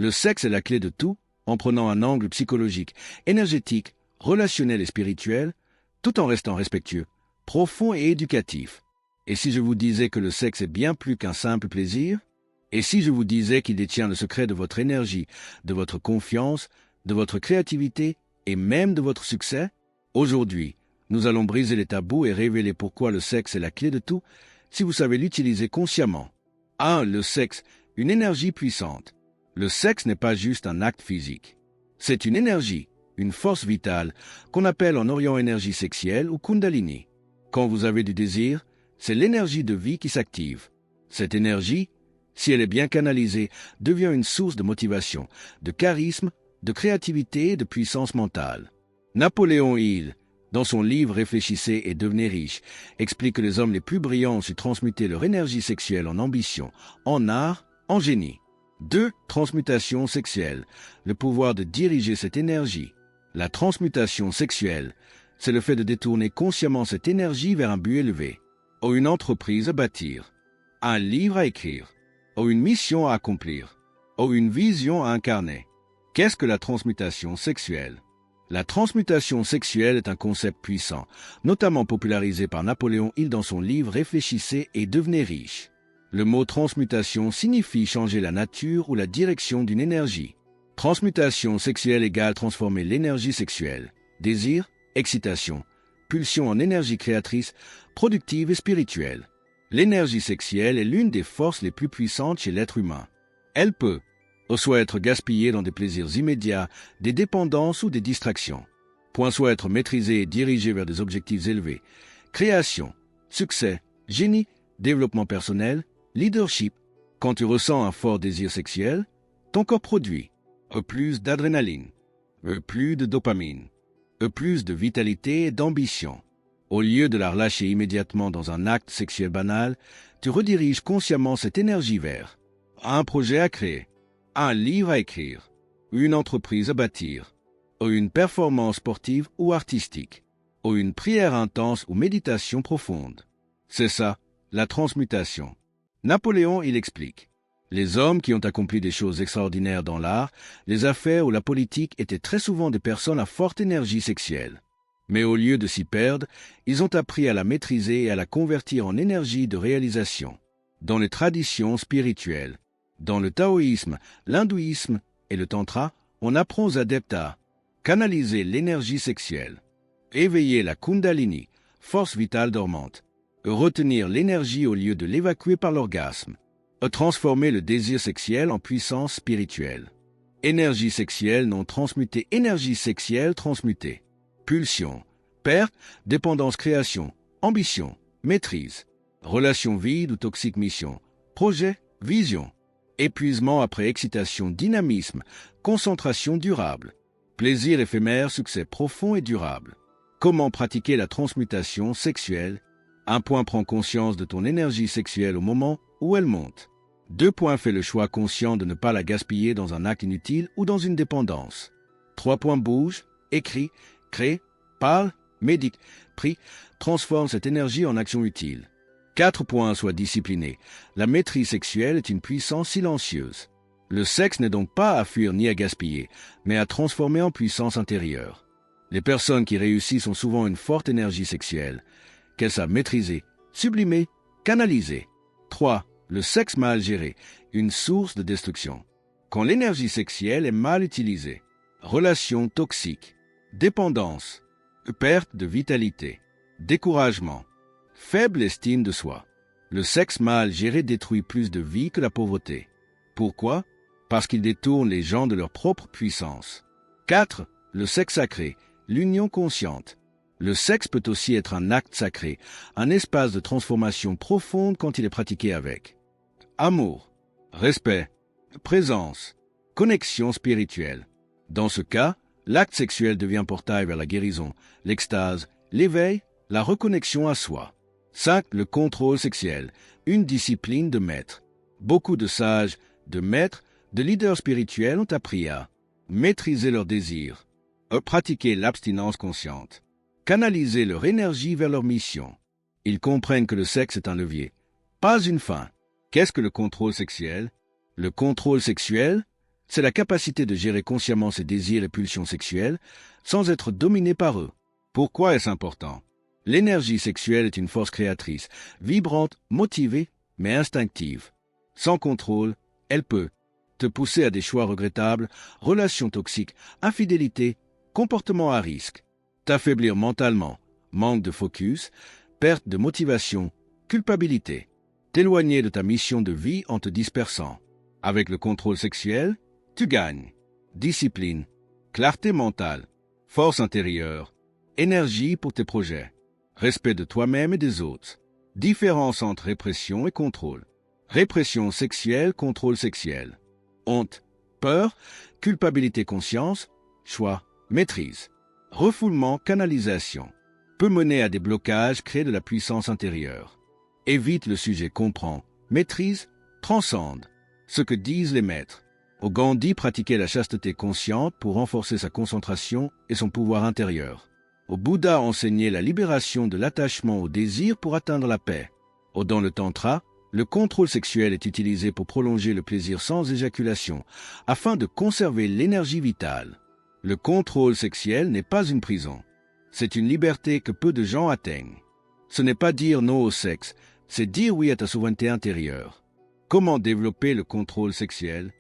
Le sexe est la clé de tout, en prenant un angle psychologique, énergétique, relationnel et spirituel, tout en restant respectueux, profond et éducatif. Et si je vous disais que le sexe est bien plus qu'un simple plaisir? Et si je vous disais qu'il détient le secret de votre énergie, de votre confiance, de votre créativité et même de votre succès? Aujourd'hui, nous allons briser les tabous et révéler pourquoi le sexe est la clé de tout si vous savez l'utiliser consciemment. 1. Le sexe, une énergie puissante. Le sexe n'est pas juste un acte physique. C'est une énergie, une force vitale, qu'on appelle en Orient énergie sexuelle ou Kundalini. Quand vous avez du désir, c'est l'énergie de vie qui s'active. Cette énergie, si elle est bien canalisée, devient une source de motivation, de charisme, de créativité et de puissance mentale. Napoléon Hill, dans son livre Réfléchissez et devenez riche, explique que les hommes les plus brillants ont su transmuter leur énergie sexuelle en ambition, en art, en génie. 2. Transmutation sexuelle, le pouvoir de diriger cette énergie. La transmutation sexuelle, c'est le fait de détourner consciemment cette énergie vers un but élevé, ou une entreprise à bâtir, un livre à écrire, ou une mission à accomplir, ou une vision à incarner. Qu'est-ce que la transmutation sexuelle? La transmutation sexuelle est un concept puissant, notamment popularisé par Napoléon Hill dans son livre Réfléchissez et devenez riche. Le mot transmutation signifie changer la nature ou la direction d'une énergie. Transmutation sexuelle égale transformer l'énergie sexuelle, désir, excitation, pulsion en énergie créatrice, productive et spirituelle. L'énergie sexuelle est l'une des forces les plus puissantes chez l'être humain. Elle peut, soit être gaspillée dans des plaisirs immédiats, des dépendances ou des distractions. Soit être maîtrisée et dirigée vers des objectifs élevés. Création, succès, génie, développement personnel, leadership. Quand tu ressens un fort désir sexuel, ton corps produit plus d'adrénaline, plus de dopamine, plus de vitalité et d'ambition. Au lieu de la relâcher immédiatement dans un acte sexuel banal, tu rediriges consciemment cette énergie vers un projet à créer, un livre à écrire, une entreprise à bâtir, ou une performance sportive ou artistique, ou une prière intense ou méditation profonde. C'est ça, la transmutation. Napoléon, il explique. Les hommes qui ont accompli des choses extraordinaires dans l'art, les affaires ou la politique étaient très souvent des personnes à forte énergie sexuelle. Mais au lieu de s'y perdre, ils ont appris à la maîtriser et à la convertir en énergie de réalisation. Dans les traditions spirituelles, dans le taoïsme, l'hindouisme et le tantra, on apprend aux adeptes à canaliser l'énergie sexuelle, éveiller la kundalini, force vitale dormante, retenir l'énergie au lieu de l'évacuer par l'orgasme, transformer le désir sexuel en puissance spirituelle. Énergie sexuelle non transmutée, énergie sexuelle transmutée. Pulsion, perte, dépendance, création, ambition, maîtrise, relation vide ou toxique, mission, projet, vision, épuisement après excitation, dynamisme, concentration durable, plaisir éphémère, succès profond et durable. Comment pratiquer la transmutation sexuelle? 1. Prends conscience de ton énergie sexuelle au moment où elle monte. 2. Fais le choix conscient de ne pas la gaspiller dans un acte inutile ou dans une dépendance. 3. Bouge, écris, crée, parle, médite, prie, transforme cette énergie en action utile. 4. Sois discipliné. La maîtrise sexuelle est une puissance silencieuse. Le sexe n'est donc pas à fuir ni à gaspiller, mais à transformer en puissance intérieure. Les personnes qui réussissent ont souvent une forte énergie sexuelle, qu'elles savent maîtriser, sublimer, canaliser. 3. Le sexe mal géré, une source de destruction. Quand l'énergie sexuelle est mal utilisée, relations toxiques, dépendance, perte de vitalité, découragement, faible estime de soi. Le sexe mal géré détruit plus de vie que la pauvreté. Pourquoi? Parce qu'il détourne les gens de leur propre puissance. 4. Le sexe sacré, l'union consciente. Le sexe peut aussi être un acte sacré, un espace de transformation profonde quand il est pratiqué avec amour, respect, présence, connexion spirituelle. Dans ce cas, l'acte sexuel devient portail vers la guérison, l'extase, l'éveil, la reconnexion à soi. 5. Le contrôle sexuel, une discipline de maître. Beaucoup de sages, de maîtres, de leaders spirituels ont appris à maîtriser leurs désirs, à pratiquer l'abstinence consciente, canaliser leur énergie vers leur mission. Ils comprennent que le sexe est un levier, pas une fin. Qu'est-ce que le contrôle sexuel? Le contrôle sexuel, C'est la capacité de gérer consciemment ses désirs et pulsions sexuelles sans être dominé par eux. Pourquoi est-ce important? L'énergie sexuelle est une force créatrice, vibrante, motivée, mais instinctive. Sans contrôle, elle peut te pousser à des choix regrettables, relations toxiques, infidélité, comportements à risque, t'affaiblir mentalement, manque de focus, perte de motivation, culpabilité, t'éloigner de ta mission de vie en te dispersant. Avec le contrôle sexuel, tu gagnes. Discipline, clarté mentale, force intérieure, énergie pour tes projets, respect de toi-même et des autres. Différence entre répression et contrôle. Répression sexuelle, contrôle sexuel. Honte, peur, culpabilité, conscience, choix, maîtrise. Refoulement, canalisation. Peut mener à des blocages, créer de la puissance intérieure. Évite le sujet, comprend, maîtrise, transcende. Ce que disent les maîtres. Au Gandhi pratiquait la chasteté consciente pour renforcer sa concentration et son pouvoir intérieur. Au Bouddha enseignait la libération de l'attachement au désir pour atteindre la paix. Dans le Tantra, le contrôle sexuel est utilisé pour prolonger le plaisir sans éjaculation, afin de conserver l'énergie vitale. Le contrôle sexuel n'est pas une prison. C'est une liberté que peu de gens atteignent. Ce n'est pas dire non au sexe, c'est dire oui à ta souveraineté intérieure. Comment développer le contrôle sexuel?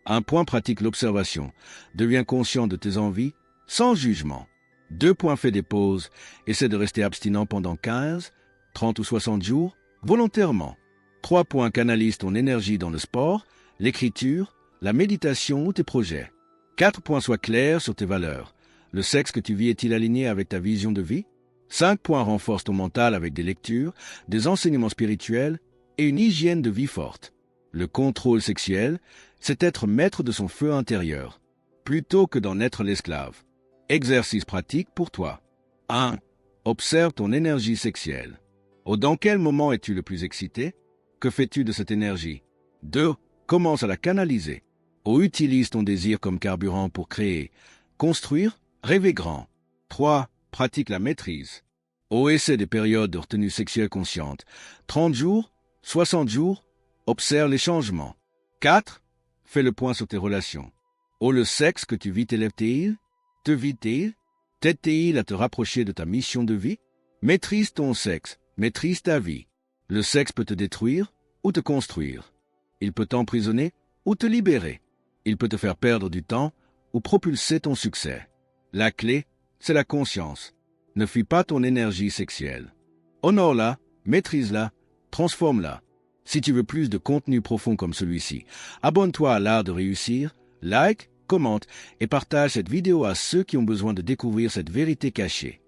Un point, pratique l'observation. Deviens conscient de tes envies, sans jugement. 2 points, fais des pauses. Essaie de rester abstinent pendant 15, 30 ou 60 jours, volontairement. 3 points, canalise ton énergie dans le sport, l'écriture, la méditation ou tes projets. 4 points, sois clair sur tes valeurs. Le sexe que tu vis est-il aligné avec ta vision de vie? 5 points, renforce ton mental avec des lectures, des enseignements spirituels et une hygiène de vie forte. Le contrôle sexuel, c'est être maître de son feu intérieur, plutôt que d'en être l'esclave. Exercice pratique pour toi. 1. Observe ton énergie sexuelle. Dans quel moment es-tu le plus excité? Que fais-tu de cette énergie? 2. Commence à la canaliser. Utilise ton désir comme carburant pour créer, construire, rêver grand. 3. Pratique la maîtrise. Essaie des périodes de retenue sexuelle consciente. 30 jours, 60 jours, observe les changements. 4. Fais le point sur tes relations. Le sexe que tu vis t'élève-t-il? Te vit-il? T'aide-t-il à te rapprocher de ta mission de vie? Maîtrise ton sexe, maîtrise ta vie. Le sexe peut te détruire ou te construire. Il peut t'emprisonner ou te libérer. Il peut te faire perdre du temps ou propulser ton succès. La clé, c'est la conscience. Ne fuis pas ton énergie sexuelle. Honore-la, maîtrise-la, transforme-la. Si tu veux plus de contenu profond comme celui-ci, abonne-toi à l'art de réussir, like, commente et partage cette vidéo à ceux qui ont besoin de découvrir cette vérité cachée.